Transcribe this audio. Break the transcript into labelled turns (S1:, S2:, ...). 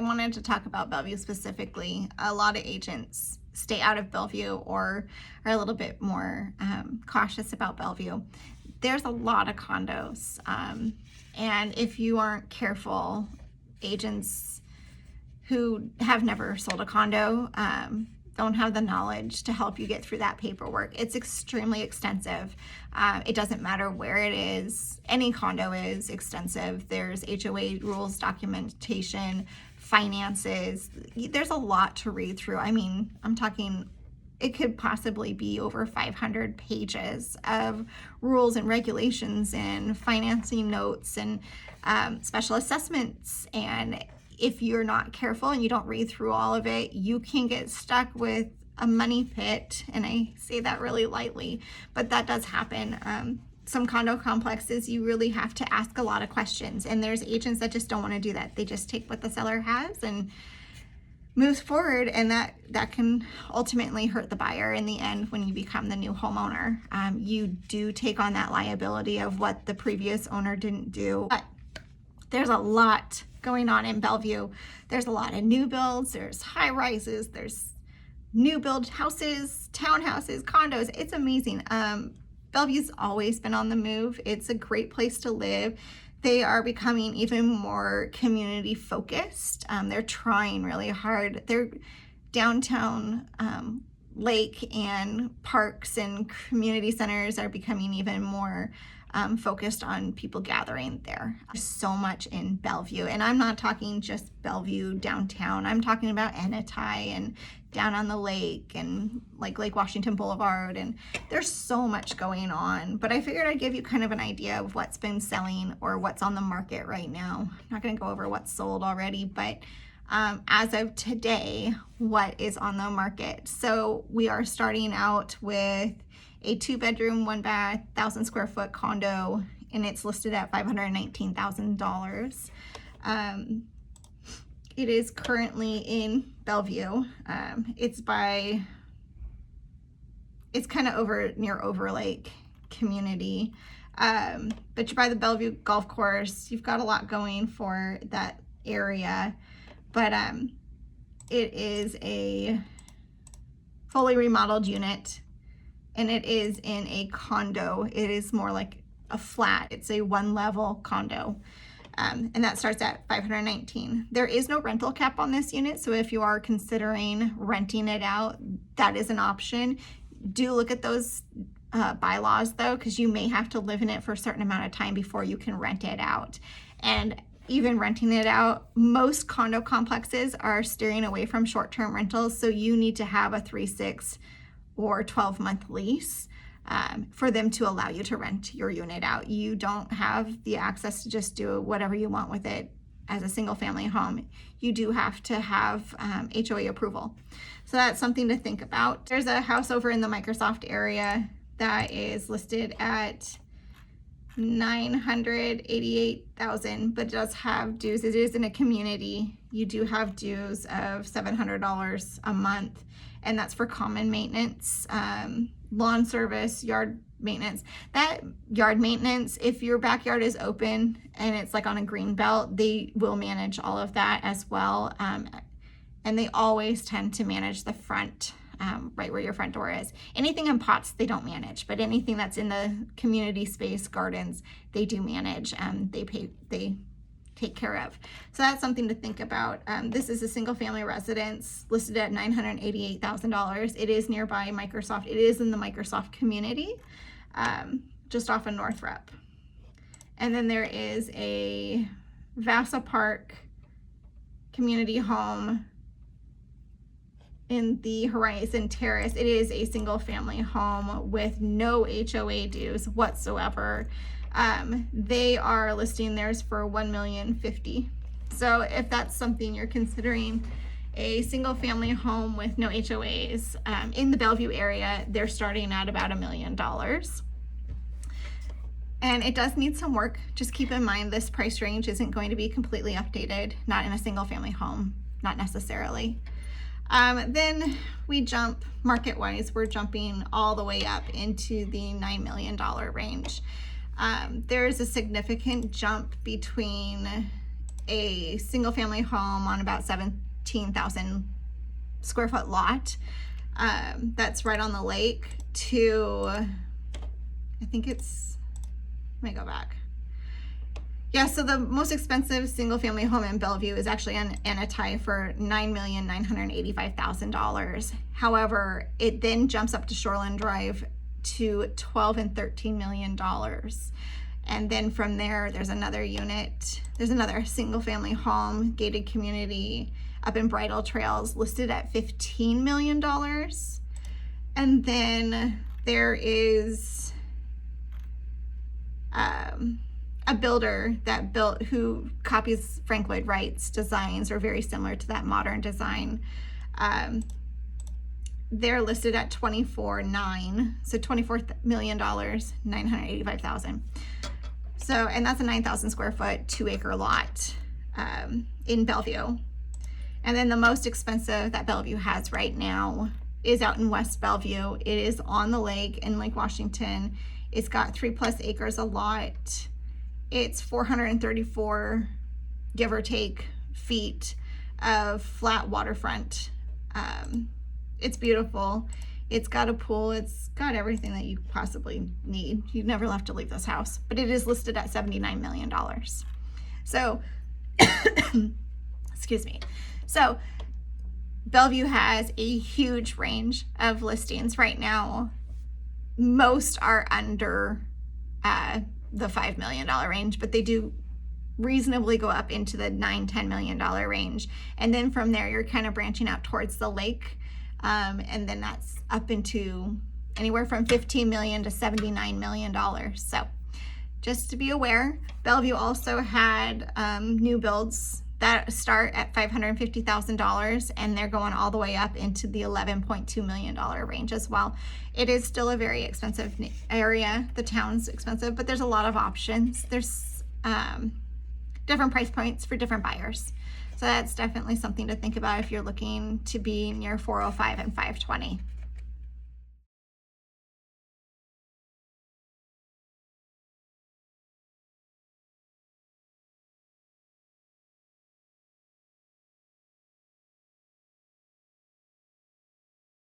S1: wanted to talk about Bellevue specifically. A lot of agents stay out of Bellevue or are a little bit more cautious about Bellevue. There's a lot of condos, and if you aren't careful, agents who have never sold a condo don't have the knowledge to help you get through that paperwork. It's extremely extensive. It doesn't matter where it is. Any condo is extensive. There's HOA rules, documentation, finances. There's a lot to read through. I mean, I'm talking, it could possibly be over 500 pages of rules and regulations and financing notes and special assessments. And if you're not careful and you don't read through all of it, you can get stuck with a money pit. And I say that really lightly, but that does happen. Some condo complexes, you really have to ask a lot of questions. And there's agents that just don't want to do that. They just take what the seller has and move forward. And that can ultimately hurt the buyer in the end when you become the new homeowner. You do take on that liability of what the previous owner didn't do. But there's a lot going on in Bellevue. There's a lot of new builds, there's high rises, there's new build houses, townhouses, condos. It's amazing. Bellevue's always been on the move. It's a great place to live. They are becoming even more community focused. They're trying really hard. Their downtown lake and parks and community centers are becoming even more focused on people gathering there. There's so much in Bellevue, and I'm not talking just Bellevue downtown. I'm talking about Anatai and down on the lake and like Lake Washington Boulevard, and there's so much going on. But I figured I'd give you kind of an idea of what's been selling or what's on the market right now. I'm not going to go over what's sold already, but as of today, what is on the market. So we are starting out with a 2-bedroom, 1-bath, 1,000 square foot condo, and it's listed at $519,000. It is currently in Bellevue. It's kind of over near Overlake community, but you're by the Bellevue Golf Course. You've got a lot going for that area, but it is a fully remodeled unit. And it is in a condo. It is more like a flat. It's a 1-level condo. And that starts at $519,000. There is no rental cap on this unit. So if you are considering renting it out, that is an option. Do look at those bylaws though, because you may have to live in it for a certain amount of time before you can rent it out. And even renting it out, most condo complexes are steering away from short-term rentals. So you need to have a 3-6 or 12-month lease for them to allow you to rent your unit out. You don't have the access to just do whatever you want with it as a single family home. You do have to have HOA approval. So that's something to think about. There's a house over in the Microsoft area that is listed at $988,000, but it does have dues. It is in a community. You do have dues of $700 a month, and that's for common maintenance, lawn service, yard maintenance. That yard maintenance, if your backyard is open and it's like on a green belt, they will manage all of that as well. And they always tend to manage the front, right where your front door is. Anything in pots, they don't manage, but anything that's in the community space, gardens, they do manage, and they take care of. So that's something to think about. This is a single family residence listed at $988,000. It is nearby Microsoft. It is in the Microsoft community, just off of Northrop. And then there is a Vasa Park community home in the Horizon Terrace. It is a single family home with no HOA dues whatsoever. They are listing theirs for $1,050,000. So if that's something you're considering, a single family home with no HOAs in the Bellevue area, they're starting at about $1 million. And it does need some work. Just keep in mind this price range isn't going to be completely updated, not in a single family home, not necessarily. Then we jump market-wise, we're jumping all the way up into the $9 million range. There is a significant jump between a single family home on about 17,000 square foot lot that's right on the lake to, I think it's, let me go back. Yeah, so the most expensive single family home in Bellevue is actually on Anatai for $9,985,000. However, it then jumps up to Shoreland Drive to $12 and $13 million. And then from there, there's another single family home, gated community up in Bridle Trails listed at $15 million. And then there is a builder that who copies Frank Lloyd Wright's designs, are very similar to that modern design. They're listed at $24.9, so $24,985,000. So, and that's a 9,000 square foot, 2-acre lot in Bellevue. And then the most expensive that Bellevue has right now is out in West Bellevue. It is on the lake in Lake Washington. It's got 3+ acres a lot. It's 434, give or take, feet of flat waterfront. It's beautiful. It's got a pool. It's got everything that you possibly need. You'd never have to leave this house, but it is listed at $79 million. So, excuse me. So Bellevue has a huge range of listings right now. Most are under the $5 million range, but they do reasonably go up into the $9-10 million range. And then from there, you're kind of branching out towards the lake. And then that's up into anywhere from $15 million to $79 million. So just to be aware, Bellevue also had new builds that start at $550,000, and they're going all the way up into the $11.2 million range as well. It is still a very expensive area. The town's expensive, but there's a lot of options. There's different price points for different buyers. So that's definitely something to think about if you're looking to be near 405 and 520.